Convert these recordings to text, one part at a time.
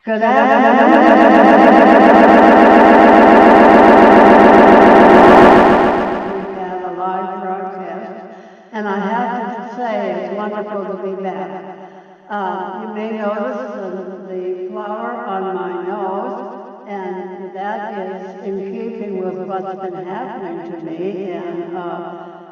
Good afternoon. We have a live broadcast, and I have to say it's wonderful to be back. You may notice the flower on my nose, and that is in keeping with what's been happening to me. And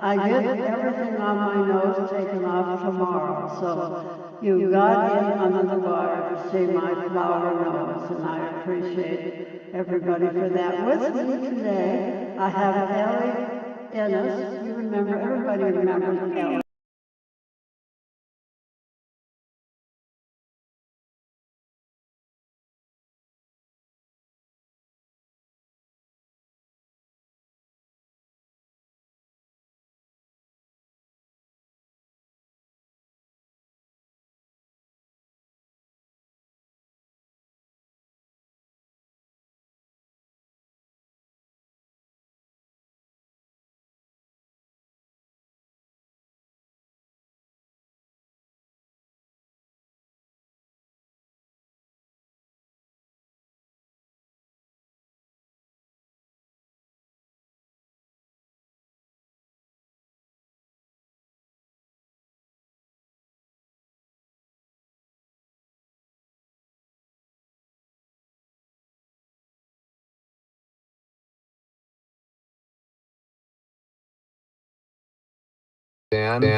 I get everything on my nose taken off tomorrow. So you got in under the wire to see my flower nose, and I appreciate everybody for that. With me today, I have Ellie Ennis. You remember, everybody remembers Ellie. Dan. Good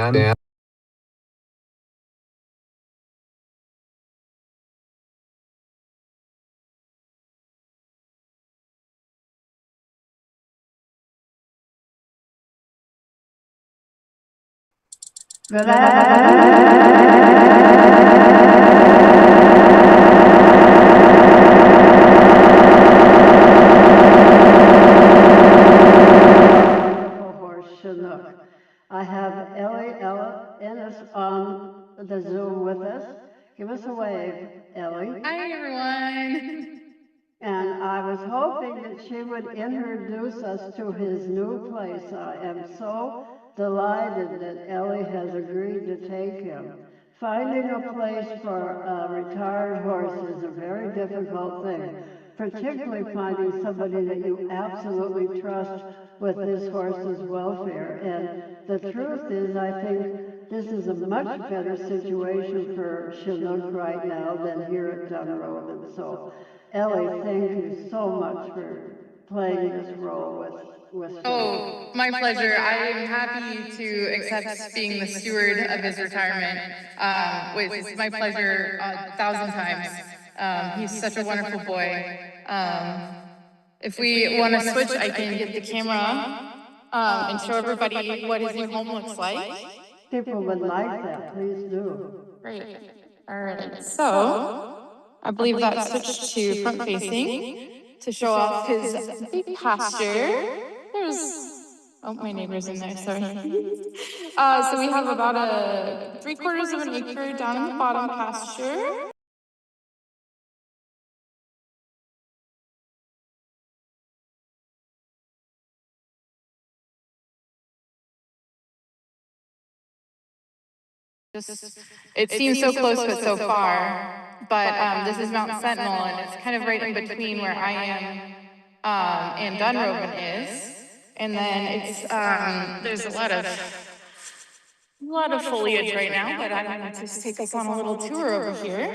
afternoon. Chinook. I have Ellie Ennis on the Zoom with us. Give us a wave, Ellie. Hi, everyone. And I was hoping that she would introduce us to his new place. I am so delighted that Ellie has agreed to take him. Finding a place for a retired horse is a very difficult thing, particularly finding somebody that you absolutely trust with this horse's welfare. And the truth is, I think this is a much better situation for Chinook right now than here at Dunrovin. So Ellie, thank you so much for playing this role with Chinook. Oh, my pleasure. I am happy to accept being the steward of his retirement. It's my pleasure 1,000 times. He's such a wonderful boy. If we want to switch, I can get the camera and show everybody what his new home looks like. People would like that. Please do. Great. All right. So I believe that's switched to front facing to show off his big pasture. Oh, my neighbor's in there, sorry. So we have about a 3/4 of an acre down in the bottom pasture. It seems so close but so far, but this is Mount Sentinel, and it's kind of right in between where I am and Dunrovin is. And then it's there's a lot of foliage right now, but I'm going to just take us on a little tour over here.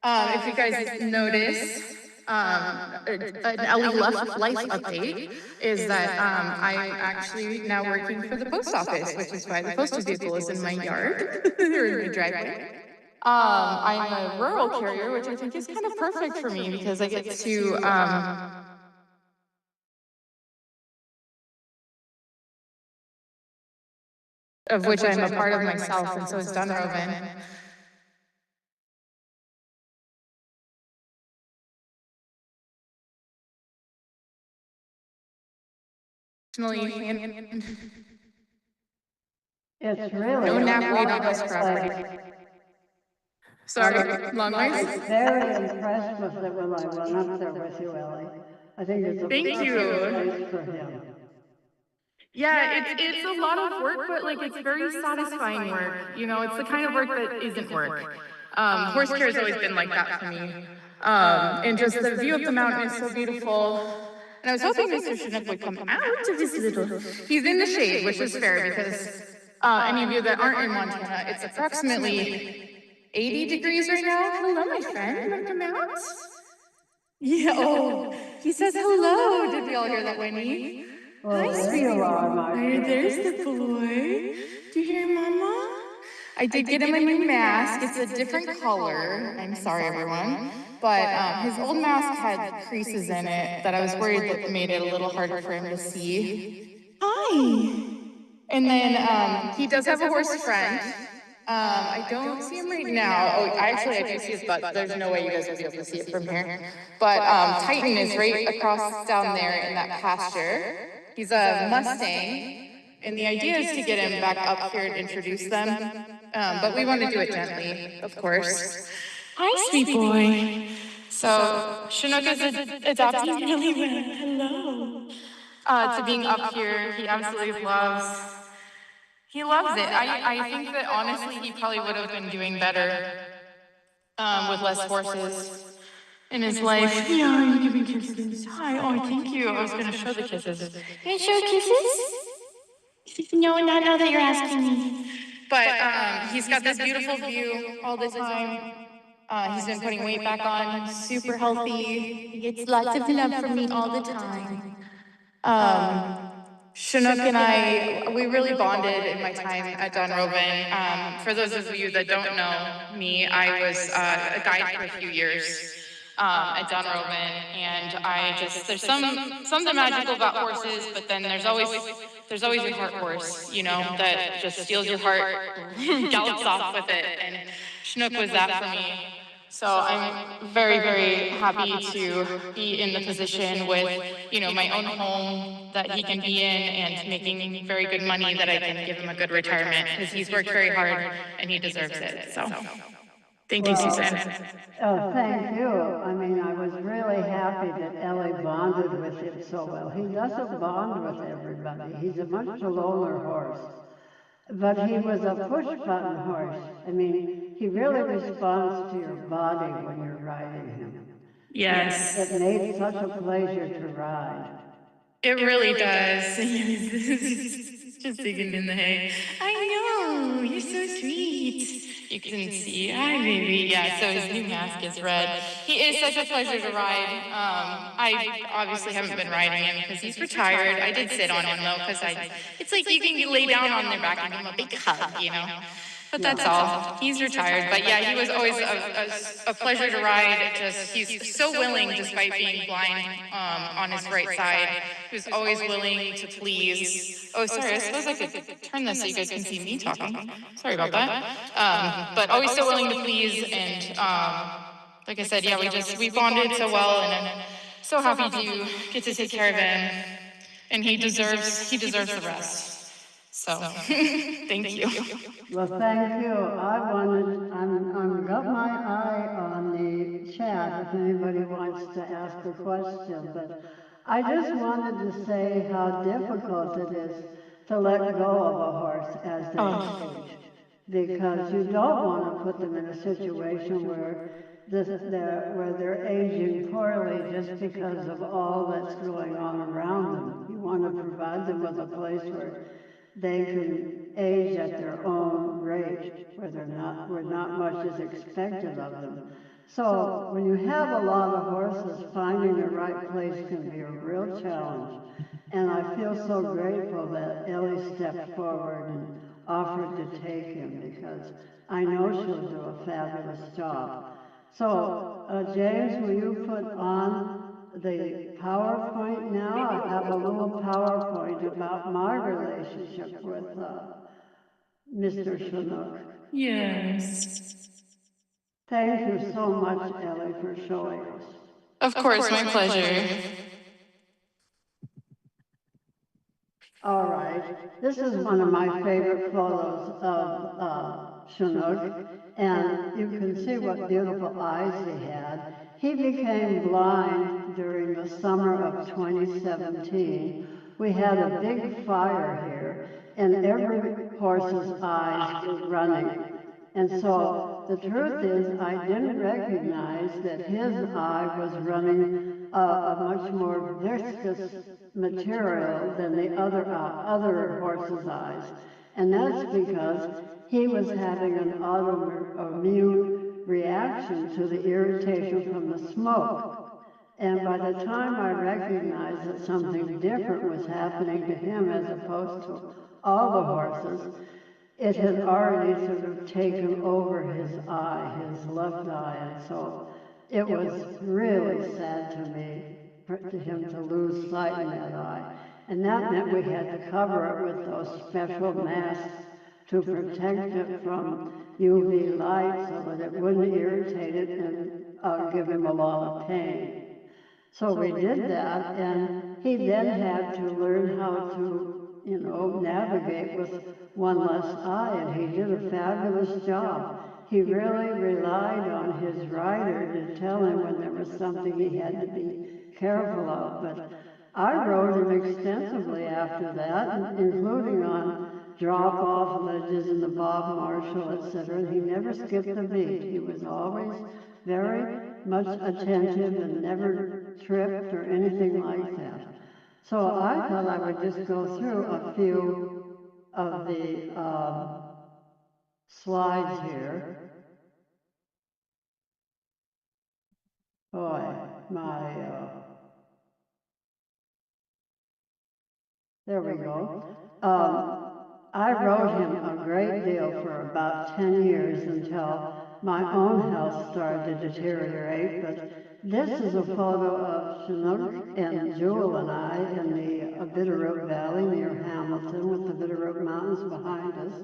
If you guys notice, an Ellie life update is that I'm actually now working for the post office, which is why the postal vehicle is in my yard or in my driveway. I'm a rural carrier, which I think is kind of perfect for me because I get to of which I'm a part of myself, and so is Dunrovin. It's really no napweed on this property. Sorry, long I'm ways. very impressed with it when I went up there with you, Ellie. I think it's a Thank perfect you. place for him. Yeah, it's a lot of work, but like it's very satisfying work. You know, it's the kind of work that isn't work. Horse care has always been like that for me. And just the view of the mountain is so beautiful. And I was hoping Mr. Chinook would come out of his little. He's in the shade, which is fair because any of you that aren't in Montana, it's approximately 80 degrees right now. Hello, my friend. You want to come out? Yeah. Oh, he says hello. Did we all hear that, Winnie? Well, Hi, there sweetie. you are, my friend. There's the boy. Do you hear Mama? I did get him a new mask. It's a different color. I'm sorry, everyone. But his old mask had creases in it that I was worried that made it a little harder for him to see. Hi. And then he does have a horse friend. I don't see him right now. Oh, I do see his butt. There's no way you guys will be able to see it from here. But Titan is right across down there in that pasture. He's a Mustang. And the idea is to get him back up here and introduce them. But we want to do it gently, of course. Hi, sweet boy. So Chinook is adopting really well. Hello. To being up here, he absolutely loves. He loves it. I think that honestly, he probably would have been doing better with less horses in his life. Yeah, you're giving kisses. Hi. Oh, thank you. I was going to show the kisses. Can I show kisses? No, not now that you're asking me. But he's got this beautiful view all the time. He's been putting weight back on. He's super healthy. He gets lots of love from me all the time. Chinook and I, we really bonded in my time at Dunrovin. For those of you that don't know me, I was a guide for a few years at Dunrovin, and I just there's something magical about horses, but then there's always your heart horse, you know, that just steals your heart, gallops off with it, and Chinook was that for me. So I'm very, very happy to be in the position with, you know, my own home that he can be in and making very good money that I can give him a good retirement because he's worked very hard and he deserves it. So thank you, Suzanne. Oh, thank you. I mean, I was really happy that Ellie bonded with him so well. He doesn't bond with everybody. He's a much loner horse. But he was a push-button horse. I mean, he really responds to your body when you're riding him. Yes. It made such a pleasure to ride. It really does. Just digging in the hay. I know, you're so sweet. You can see. Hi, baby. Yeah, so his new mask is red. He is such a pleasure to ride. I obviously haven't been riding him because he's retired. I did sit on him though because it's like you can lay down on their back and give him a big hug, you know. But that's all. He's retired. But yeah, he was always a pleasure to ride. Just he's so willing, despite being blind on his right side. He was always willing to please. Oh, sorry. I suppose I could turn this so you guys can see me talking. Sorry about that. But always so willing to please, and like I said, yeah, we bonded so well, and I'm so happy to get to take care of him, and he deserves the rest. So, thank you. Well, thank you. I'm got my eye on the chat if anybody wants to ask a question, but I just wanted to say how difficult it is to let go of a horse as they age, because you don't want to put them in a situation where they're aging poorly just because of all that's going on around them. You want to provide them with a place where they can age at their own rate, where not much is expected of them. So when you have a lot of horses, finding the right place can be a real challenge. And I feel so grateful that Ellie stepped forward and offered to take him because I know she'll do a fabulous job. So, James, will you put on the PowerPoint now? I have a little PowerPoint about my relationship with Mr. Chinook. Yes. Thank you so much, Ellie, for showing us. Of course, my pleasure. All right. This is one of my favorite photos of Chinook, and you can see what beautiful eyes he had. He became blind during the summer of 2017. We had a big fire here, and every horse's eyes were running. And so the truth is, I didn't recognize that his eye was running a much more viscous material than the other horse's eyes. And that's because he was having an autoimmune reaction to the irritation from the smoke. And by the time I recognized that something different was happening to him as opposed to all the horses, it had already sort of taken over his eye, his left eye. And so it was really sad to me to him to lose sight in that eye. And that meant we had to cover it with those special masks to protect it from UV light so that it wouldn't irritate it and give him a lot of pain. So we did that, and he then had to learn how to, navigate with one less eye, and he did a fabulous job. He really relied on his rider to tell him when there was something he had to be careful of. But I rode him extensively after that, including on drop-off ledges in the Bob Marshall, etc. And he never skipped a beat. He was always very much attentive and never tripped or anything like that. So I thought I would just go through a few of the slides here. Boy, there we go. I rode him a great deal for about 10 years until my own health started to deteriorate. But this is a photo of Chinook and Jewel and I in the Bitterroot Valley near Hamilton with the Bitterroot Mountains behind us.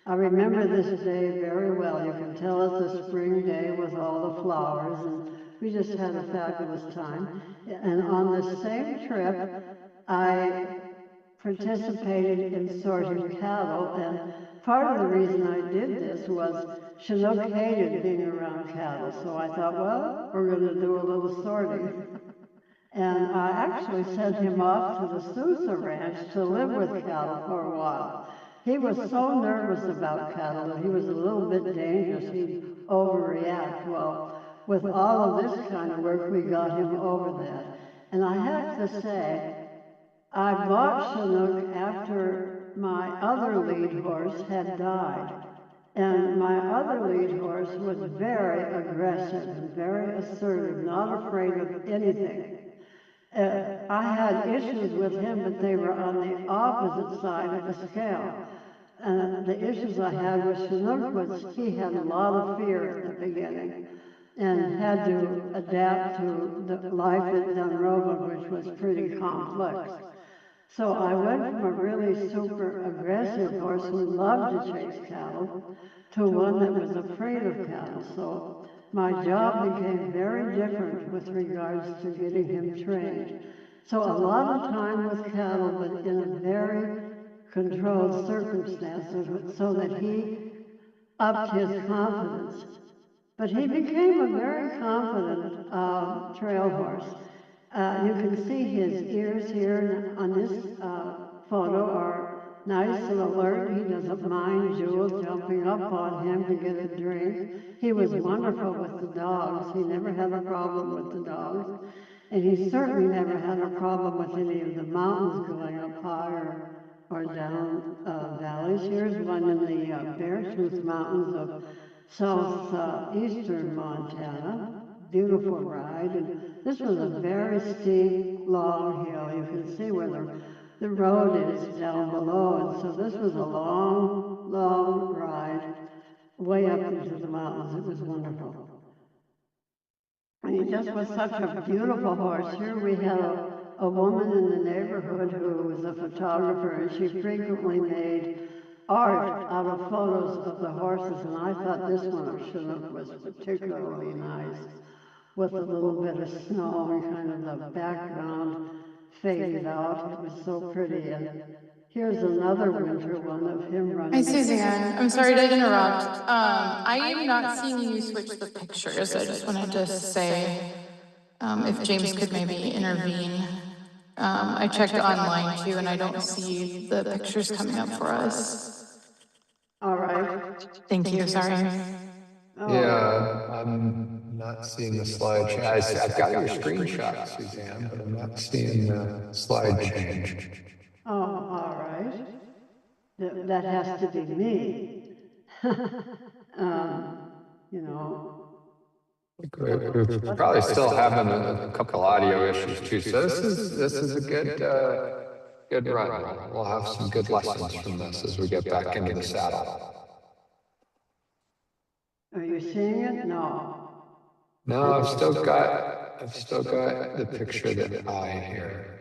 I remember this day very well. You can tell it's a spring day with all the flowers, and we just had a fabulous time. And on the same trip, I participated in sorting cattle, and part of the reason I did this was Chinook hated being around cattle, so I thought, well, we're going to do a little sorting. And I actually sent him off to the Sousa Ranch to live with cattle for a while. He was so nervous about cattle that he was a little bit dangerous. He'd overreact. Well, with all of this kind of work, we got him over that. And I have to say, I bought Chinook after my other lead horse had died. And my other lead horse was very aggressive and very assertive, not afraid of anything. I had issues with him, but they were on the opposite side of the scale. The issues I had with Chinook was he had a lot of fear at the beginning and had to adapt to the life at Dunrovin, which was pretty complex. So I went from a really super aggressive horse who loved to chase cattle to one that was afraid of cattle. So my job became very different with regards to getting him trained. So a lot of time with cattle, but in a very controlled circumstance so that he upped his confidence. But he became a very confident trail horse. You can see his ears here on this photo are nice and alert. He doesn't mind Jewel jumping up on him to get a drink. He was wonderful with the dogs. He never had a problem with the dogs. And he certainly never had a problem with any of the mountains going up high or down valleys. Here's one in the Beartooth Mountains of southeastern Montana. Beautiful ride. And this was a very steep, long hill. You can see where the road is down below. And so this was a long, long ride way up into the mountains. It was wonderful. And he just was such a beautiful horse. Here we had a woman in the neighborhood who was a photographer, and she frequently made art out of photos of the horses. And I thought this one of Chinook was particularly nice, with a little bit of snow and kind of the background faded out. It was so pretty. And here's another winter one of him Hi, running. Suzanne. I'm sorry to interrupt. I am not seeing you switch the pictures. I just wanted to say if James could maybe intervene. I checked online too, and I don't see the pictures coming up for us. All right. Thank you. Sorry. Oh, I'm not seeing the slide change. I've got your screenshot, Suzanne, but I'm not seeing the slide change. oh, all right. That has to be me. You know, We're probably still having a couple audio issues too. So this is a good run. We'll have some good lessons from this as we get back into the saddle. are you seeing it? No. No, I've still got the picture that I here.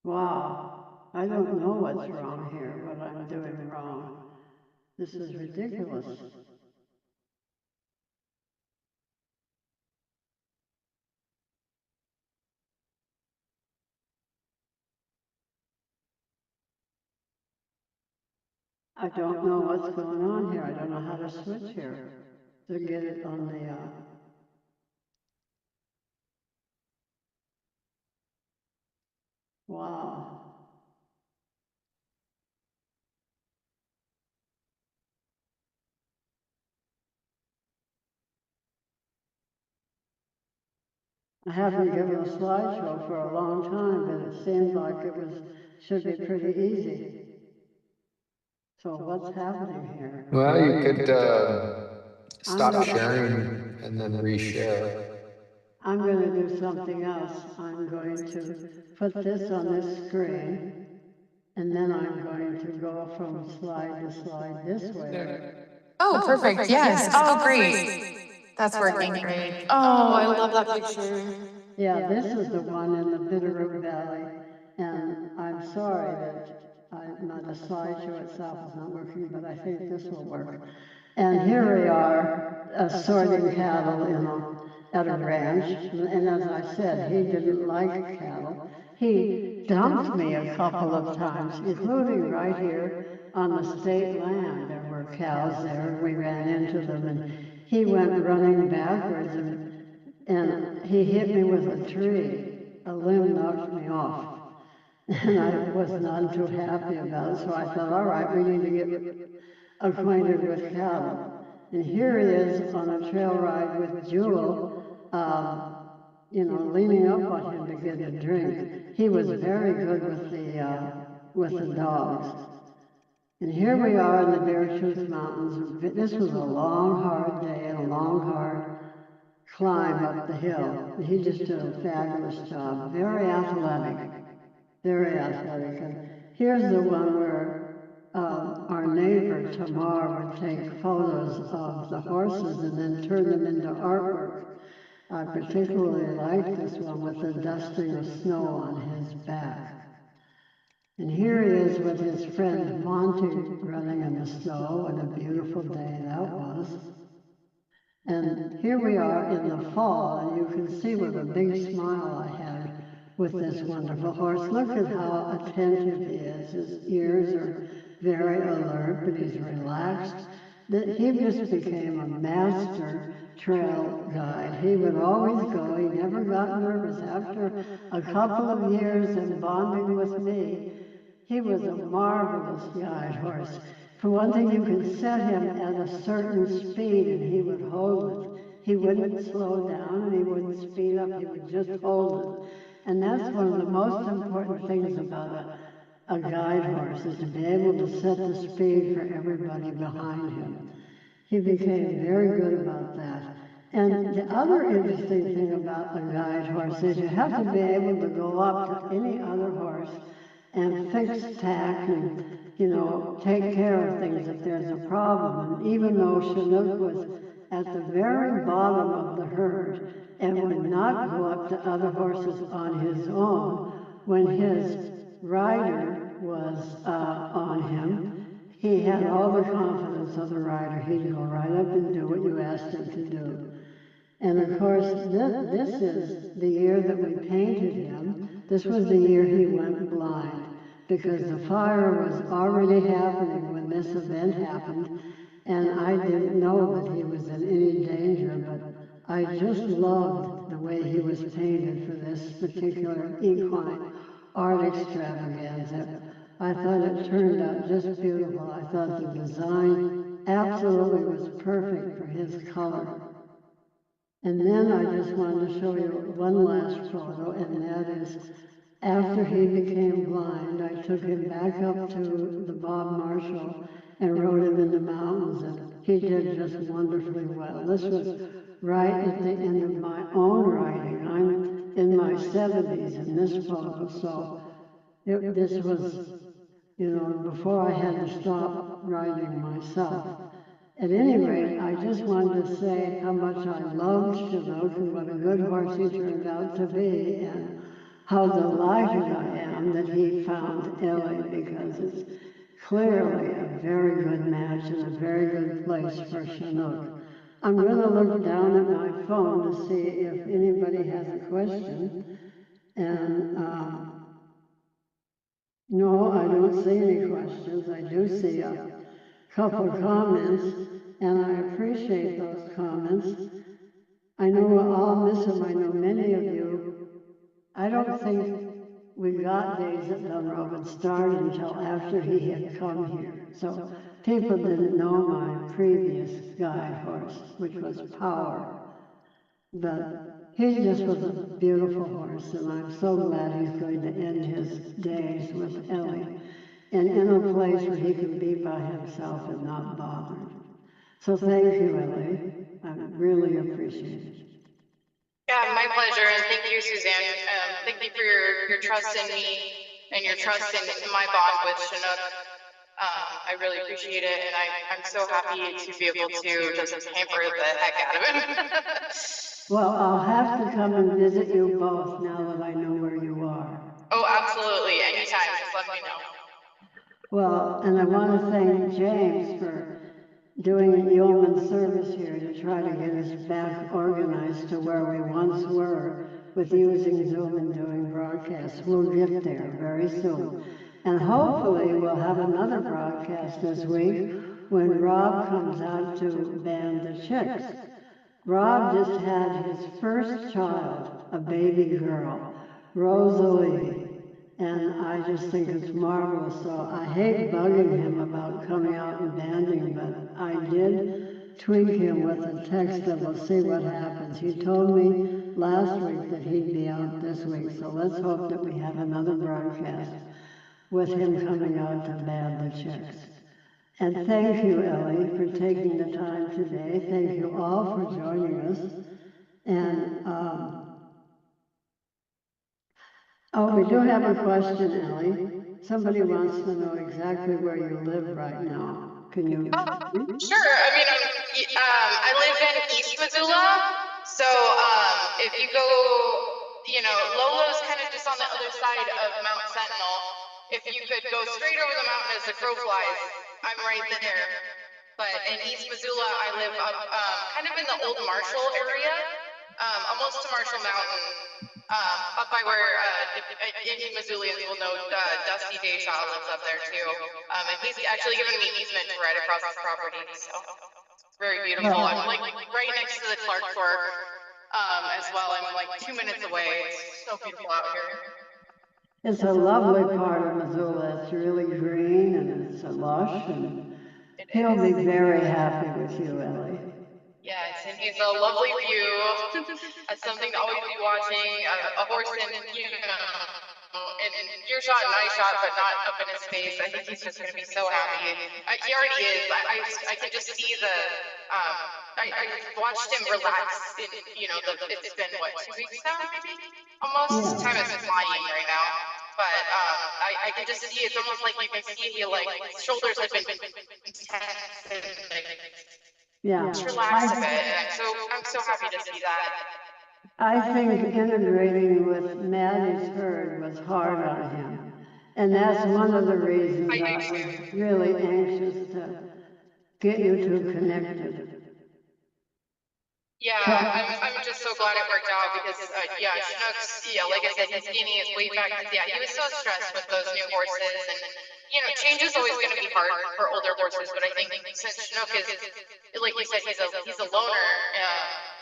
Wow. I don't know what's wrong here, what I'm doing wrong. This is ridiculous. I don't know what's going on here. I don't know how to switch here to get it on the, wow. I haven't given a slideshow for a long time, but it seemed like should be pretty easy. So what's happening here? Well, you could stop sharing and then reshare. I'm going to do something else. I'm going to put this on this screen, and then I'm going to go from slide to slide this way. Oh, perfect. Yes. Oh, great. That's working great. Oh, I love that picture. Yeah, this is the one in the Bitterroot Valley, and I'm sorry that the slideshow itself is not working, but I think this will work. And here we are, sorting cattle at a ranch, and as I said, he didn't like cattle. He dumped me a couple of times, including right here on the state land. There were cows there, and we ran into them, and he went running backwards, and he hit me with a tree. A limb knocked me off. And I was none too happy about it, so I thought, all right, we need to get acquainted with cattle. And here he is on a trail ride with Jewel, leaning up on him to get a drink. He was very good with the dogs. And here we are in the Beartooth Mountains. This was a long, hard day and a long, hard climb up the hill. He just did a fabulous job. Very athletic. Very athletic. And here's the one where our neighbor Tamar would take photos of the horses and then turn them into artwork. I particularly like this one with the dusting of snow on his back. And here he is with his friend Monty running in the snow. What a beautiful day that was. And here we are in the fall, and you can see what a big smile I had with this wonderful horse. Look at how attentive he is. His ears are very alert, but he's relaxed. He just became a master trail guide. He would always go. He never got nervous. After a couple of years of bonding with me, he was a marvelous guide horse. For one thing, you could set him at a certain speed and he would hold it. He wouldn't slow down and he wouldn't speed up. He would just hold it. And that's one of the most important things about a guide horse is to be able to set the speed for everybody behind him. He became very good about that. And the other interesting thing about a guide horse is you have to be able to go up to any other horse and fix tack and, take care of things if there's a problem. And even though Chinook was at the very bottom of the herd and would not go up to other horses on his own, when his rider was on him, he had all the confidence of the rider. He'd go right up and do what you asked him to do. And of course, this is the year that we painted him. This was the year he went blind because the fire was already happening when this event happened. And I didn't know that he was in any danger, but I just loved the way he was painted for this particular equine art extravaganza. I thought it turned out just beautiful. I thought the design absolutely was perfect for his color. And then I just wanted to show you one last photo, and that is after he became blind, I took him back up to the Bob Marshall and rode him in the mountains, and he did just wonderfully well. This was right at the end of my own riding. I'm in my 70s in this photo, so this was, before I had to stop riding myself. At any rate, I just wanted to say how much I loved Chinook and what a good horse he turned out to be, and how delighted I am that he found Ellie, because it's clearly a very good match and a very good place for Chinook. I'm going to look down at my phone to see if anybody has a question. And no, I don't see any questions. I do see a couple of comments, and I appreciate those comments. I know we'll all miss him. I know many of you. I don't think we got days at Dunrovin started until after he had come here. So people didn't know my previous guide horse, which was Power. But he just was a beautiful horse, and I'm so glad he's going to end his days with Ellie and in a place where he can be by himself and not bothered. So thank you, Ellie. I really appreciate it. Yeah, my pleasure, and thank you, Suzanne. Thank you for your trust in me and your trust in my bond with Chinook. I really appreciate it, and I'm so happy to be able to just pamper the heck out of him. Well, I'll have to come and visit you both now that I know where you are. Oh, absolutely. Anytime. Just let me know. Well, and I want to thank James for doing yeoman service here to try to get us back organized to where we once were with using Zoom and doing broadcasts. We'll get there very soon. And hopefully we'll have another broadcast this week when Rob comes out to band the chicks. Rob just had his first child, a baby girl, Rosalie, and I just think it's marvelous. So I hate bugging him about coming out and banding, but I did tweak him with a text that we'll see what happens. He told me last week that he'd be out this week, so let's hope that we have another broadcast with him coming out to band the chicks. And thank you, Ellie, for taking the time today. Thank you all for joining us. And we do have a question, Ellie. Somebody wants to know exactly where you live right now. Can you? Sure. I mean, I live in East Missoula, so if you go, Lolo's kind of just on the other side of Mount Sentinel. If you could go straight over the mountain as the crow flies, I'm right there. But in East Missoula, I live up kind of in the old Marshall area, almost to Marshall Mountain, up by where any Missoulians will know Dusty Dayshaw lives up there too. And he's actually given me easement to ride across his property, so it's very beautiful. I'm like right next to the Clark Fork as well. I'm like 2 minutes away. It's so beautiful out here. It's a lovely part of Missoula. It's really green and it's lush, and he'll be very happy with you, Ellie. Yes, and he's a lovely view. Something to always be watching. A horse in, in earshot and eye shot, but not up in his face. I think he's just going to be so happy. He already is. I can just see the. I watched him relax. It's been what, 2 weeks now, maybe almost. Yeah. Time is flying right now. But I can just see. It's almost like you can see he his shoulders have been tense and just relax a bit. And I'm so happy to see that. I think integrating with Maddie's herd was hard on him. And that's one of the reasons I was really anxious to get you two connected. Yeah, I'm just so glad it worked out because Chinook's, like I said, he's gaining his weight back. He was so stressed with those new horses, and change is always going to be hard for older horses. But I think since Chinook is, like you said, he's a loner,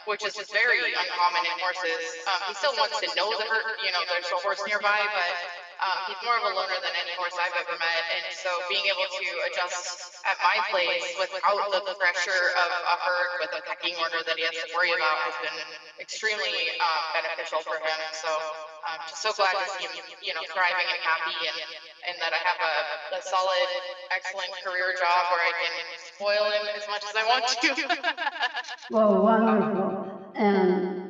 which is very uncommon in horses. He still wants to know there's a horse nearby, but He's more of a loner than any horse I've ever met, and so being able to adjust at my place without the pressure of a herd with a pecking order that he has to worry about has been extremely beneficial for him. So I'm just so glad to see him, thriving and happy, and that I have a solid, excellent career job where I can spoil him as much as I want to. Well, wonderful. And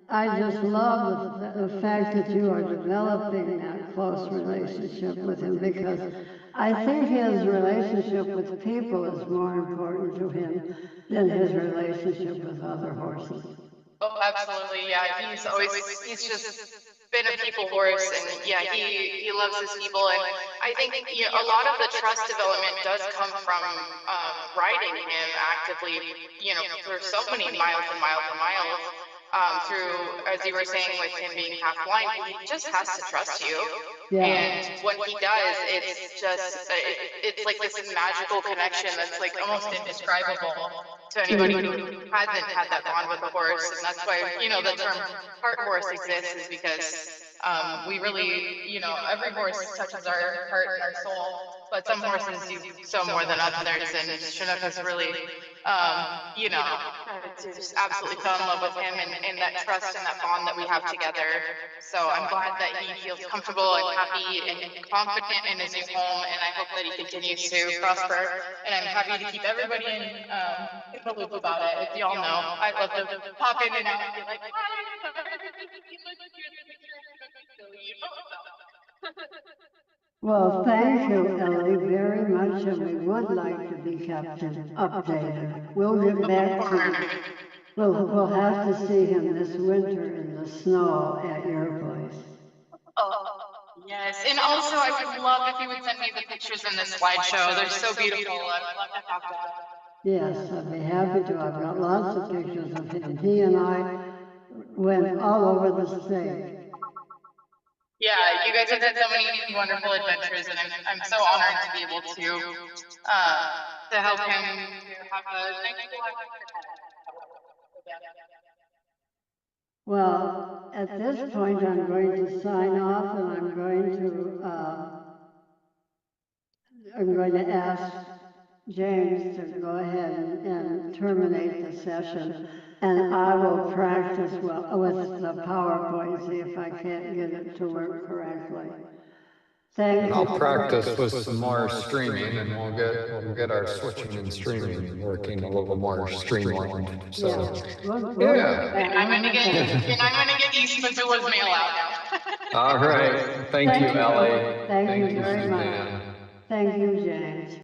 I just love the fact that you are developing that close relationship with him, because I think his relationship with people is more important to him than his relationship with other horses. Oh, absolutely. Yeah, he's just been a people horse, and yeah, he loves his people. And I think a lot of the trust development does come from riding him actively, for so many miles and miles and miles. Through, as you were saying, with him being half blind, he just has to trust you. Yeah. And when he does, it's just it's like this magical connection that's like almost indescribable to anybody who hasn't had that bond with a horse. And that's why the term heart horse exists, is because we really, every horse touches our heart and our soul, but some horses do so more than others. And Chinook has really just absolutely fell in love with him, and that trust and that bond that we have together. So I'm glad that he feels comfortable and happy and confident in his new home, and I hope that he continues to prosper. And I'm happy to keep everybody in the loop about it. As you all know, I love to pop in and out and be like, "Hi, sorry, here's a picture of Well, thank you, Ellie, very much, and we would like to be kept updated. We'll get back to you. We'll have to see him this winter in the snow at your place. Oh, yes. And also, I would love if you would send me the pictures in this slideshow. They're so beautiful. I would love to have that. Yes, I'd be happy to. I've got lots of pictures of him. He and I went all over the state. Yeah, you guys have had so many wonderful adventures, and I'm so honored to be able to help him to have a nice life. Well, at this point, I'm going to sign off, and I'm going to ask James to go ahead and terminate the session, and I will practice with the PowerPoint, see if I can't get it to work correctly. Thank And you. I'll practice with some more streaming, and we'll get our switching and streaming working a little more streamlined. So yeah. And I'm gonna get East Missoula's mail out now. All right. Thank you, Ellie. Thank you very much. Suzanne. Thank you, James.